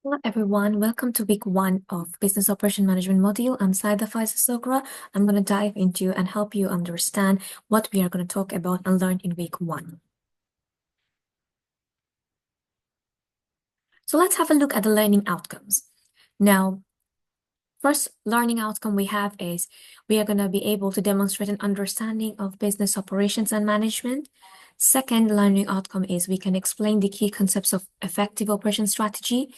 Hello everyone, welcome to week one of Business Operation Management module. I'm Syeda Faiza Sogra. I'm going to dive into and help you understand what we are going to talk about and learn in week one. So let's have a look at the learning outcomes. Now, first learning outcome we have is we are going to be able to demonstrate an understanding of business operations and management. Second learning outcome is we can explain the key concepts of effective operation strategy.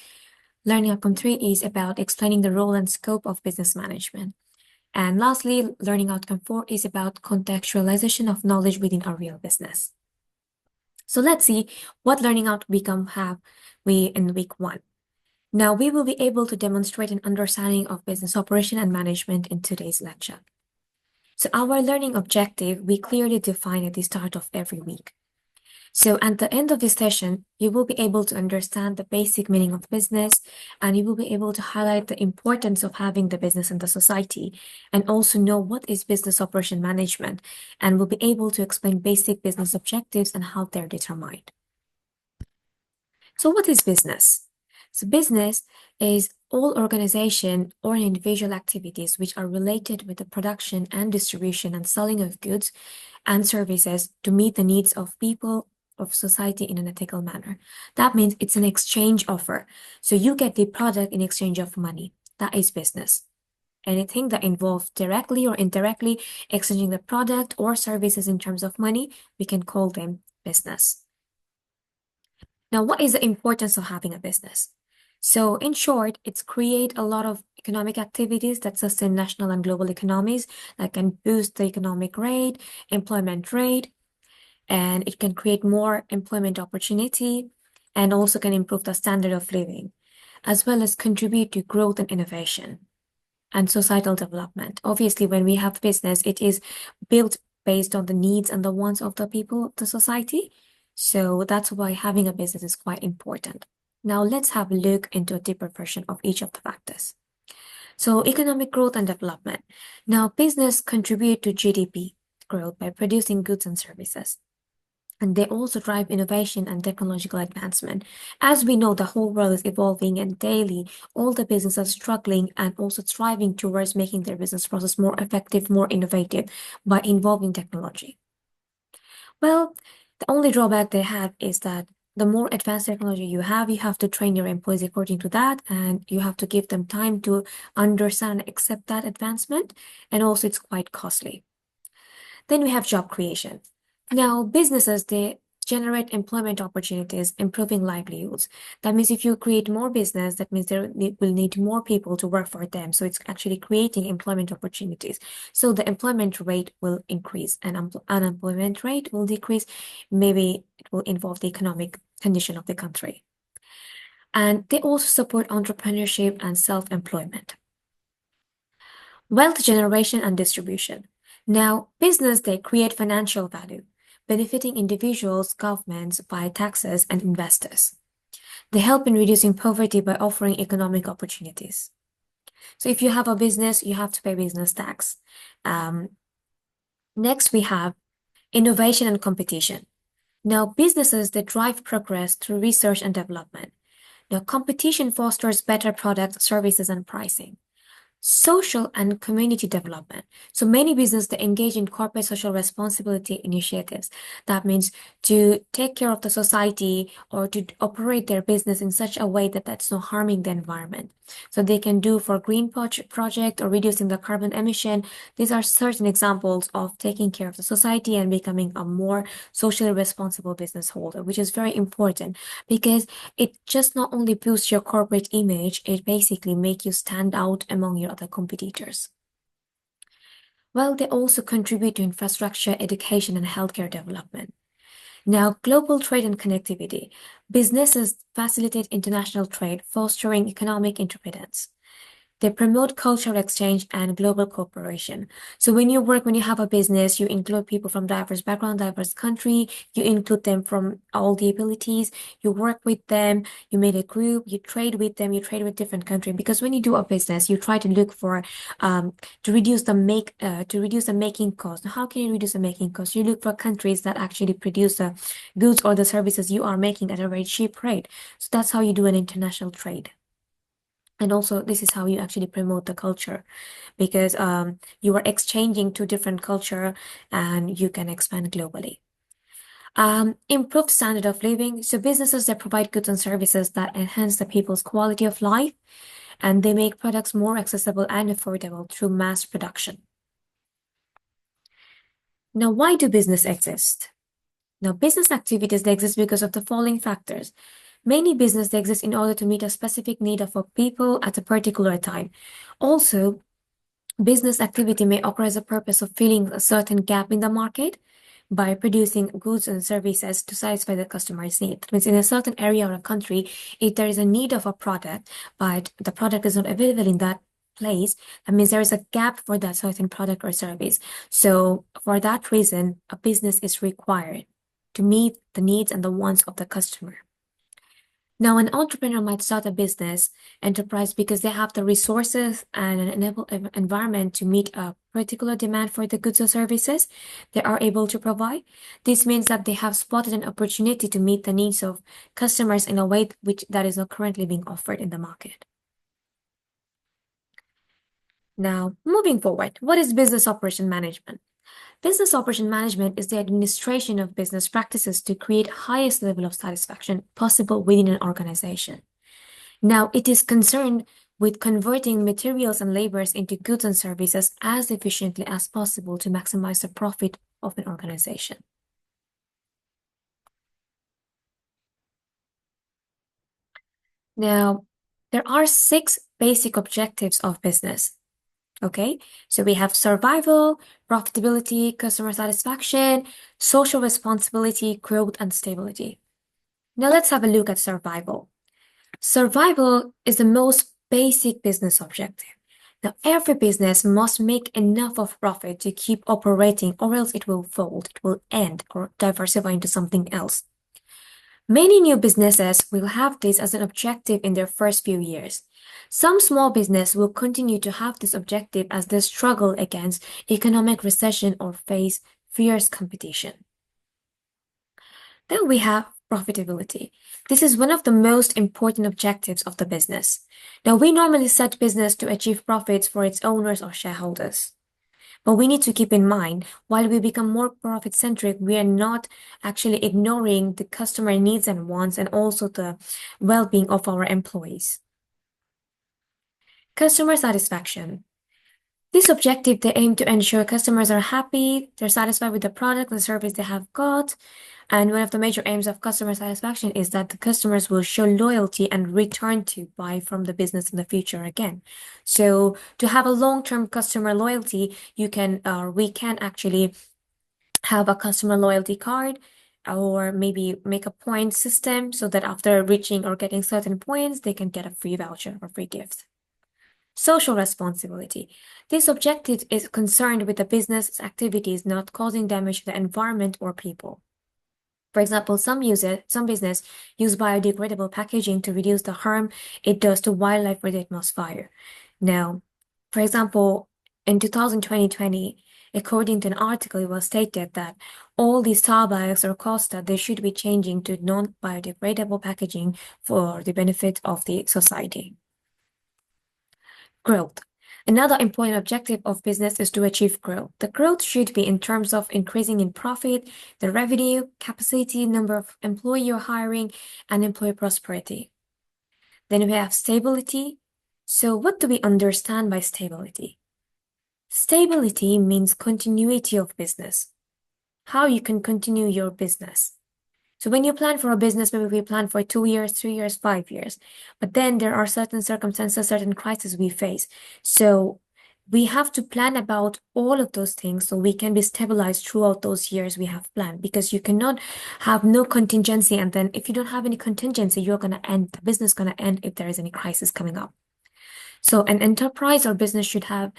Learning outcome 3 is about explaining the role and scope of business management. And lastly, learning outcome 4 is about contextualization of knowledge within our real business. So let's see what learning outcome have we in week one. Now we will be able to demonstrate an understanding of business operation and management in today's lecture. So our learning objective, we clearly define at the start of every week. So at the end of this session, you will be able to understand the basic meaning of business, and you will be able to highlight the importance of having the business in the society, and also know what is business operation management, and will be able to explain basic business objectives and how they're determined. So what is business? So business is all organization or individual activities which are related with the production and distribution and selling of goods and services to meet the needs of people of society in an ethical manner. That means it's an exchange offer. So you get the product in exchange of money. That is business. Anything that involves directly or indirectly exchanging the product or services in terms of money, we can call them business. Now, what is the importance of having a business? So in short, it's create a lot of economic activities that sustain national and global economies that can boost the economic rate, employment rate, and it can create more employment opportunity and also can improve the standard of living, as well as contribute to growth and innovation and societal development. Obviously, when we have business, it is built based on the needs and the wants of the people of the society. So that's why having a business is quite important. Now let's have a look into a deeper version of each of the factors. So economic growth and development. Now business contribute to GDP growth by producing goods and services. And they also drive innovation and technological advancement. As we know, the whole world is evolving and daily all the businesses are struggling and also striving towards making their business process more effective, more innovative by involving technology. Well, the only drawback they have is that the more advanced technology you have to train your employees according to that, and you have to give them time to understand and accept that advancement, and also it's quite costly. Then we have job creation. Now, businesses, they generate employment opportunities, improving livelihoods. That means if you create more business, that means will need more people to work for them. So it's actually creating employment opportunities. So the employment rate will increase and unemployment rate will decrease. Maybe it will involve the economic condition of the country. And they also support entrepreneurship and self-employment. Wealth generation and distribution. Now, business, they create financial value, benefiting individuals, governments, by taxes, and investors. They help in reducing poverty by offering economic opportunities. So if you have a business, you have to pay business tax. Next, we have innovation and competition. Now, businesses, they drive progress through research and development. Now, competition fosters better products, services, and pricing. Social and community development. So many businesses they engage in corporate social responsibility initiatives. That means to take care of the society or to operate their business in such a way that that's not harming the environment. So they can do for green project or reducing the carbon emission. These are certain examples of taking care of the society and becoming a more socially responsible business holder, which is very important because it just not only boosts your corporate image, it basically makes you stand out among your other competitors. Well, they also contribute to infrastructure, education, and healthcare development. Now, global trade and connectivity. Businesses facilitate international trade, fostering economic interdependence. They promote cultural exchange and global cooperation. So when you have a business, you include people from diverse background, diverse country, you include them from all the abilities, you work with them, you made a group, you trade with them, you trade with different countries. Because when you do a business, you try to look for to reduce the making cost. How can you reduce the making cost? You look for countries that actually produce the goods or the services you are making at a very cheap rate. So that's how you do an international trade. And also, this is how you actually promote the culture because you are exchanging two different culture and you can expand globally. Improved standard of living. So businesses that provide goods and services that enhance the people's quality of life, and they make products more accessible and affordable through mass production. Now, why do business exist? Now, business activities, they exist because of the following factors. Many business they exist in order to meet a specific need of a people at a particular time. Also, business activity may occur as a purpose of filling a certain gap in the market by producing goods and services to satisfy the customer's need. That means in a certain area or a country, if there is a need of a product, but the product is not available in that place, that means there is a gap for that certain product or service. So for that reason, a business is required to meet the needs and the wants of the customer. Now, an entrepreneur might start a business enterprise because they have the resources and an environment to meet a particular demand for the goods or services they are able to provide. This means that they have spotted an opportunity to meet the needs of customers in a way which that is not currently being offered in the market. Now, moving forward, what is business operation management? Business operation management is the administration of business practices to create highest level of satisfaction possible within an organization. Now, it is concerned with converting materials and labors into goods and services as efficiently as possible to maximize the profit of an organization. Now, there are 6 basic objectives of business. Okay, so we have survival, profitability, customer satisfaction, social responsibility, growth, and stability. Now, let's have a look at survival. Survival is the most basic business objective. Now, every business must make enough of profit to keep operating, or else it will fold, it will end, or diversify into something else. Many new businesses will have this as an objective in their first few years. Some small business will continue to have this objective as they struggle against economic recession or face fierce competition. Then we have profitability. This is one of the most important objectives of the business. Now, we normally set business to achieve profits for its owners or shareholders. But we need to keep in mind, while we become more profit centric, we are not actually ignoring the customer needs and wants and also the well being of our employees. Customer satisfaction. This objective, they aim to ensure customers are happy, they're satisfied with the product and service they have got. And one of the major aims of customer satisfaction is that the customers will show loyalty and return to buy from the business in the future again. So to have a long-term customer loyalty, we can actually have a customer loyalty card or maybe make a point system so that after reaching or getting certain points, they can get a free voucher or free gift. Social responsibility. This objective is concerned with the business activities not causing damage to the environment or people. For example, some business use biodegradable packaging to reduce the harm it does to wildlife or the atmosphere. Now, for example, in 2020, according to an article, it was stated that all these Starbucks or Costa, they should be changing to non-biodegradable packaging for the benefit of the society. Growth. Another important objective of business is to achieve growth. The growth should be in terms of increasing in profit, the revenue, capacity, number of employee you're hiring, and employee prosperity. Then we have stability. So what do we understand by stability? Stability means continuity of business. How you can continue your business. So when you plan for a business, maybe we plan for 2 years, 3 years, 5 years, but then there are certain circumstances, certain crises we face. So we have to plan about all of those things so we can be stabilized throughout those years we have planned, because you cannot have no contingency. And then if you don't have any contingency, you're going to end, the business going to end if there is any crisis coming up. So an enterprise or business should have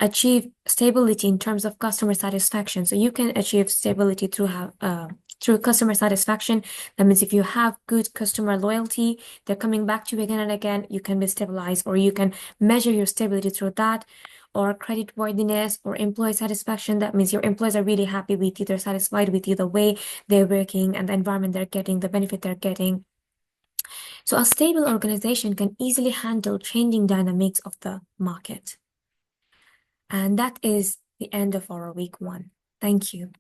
achieve stability in terms of customer satisfaction. So you can achieve stability through customer satisfaction. That means if you have good customer loyalty, they're coming back to you again and again, you can be stabilized, or you can measure your stability through that. Or creditworthiness or employee satisfaction. That means your employees are really happy with you, they're satisfied with you, the way they're working and the environment they're getting, the benefit they're getting. So a stable organization can easily handle changing dynamics of the market. And that is the end of our week 1. Thank you.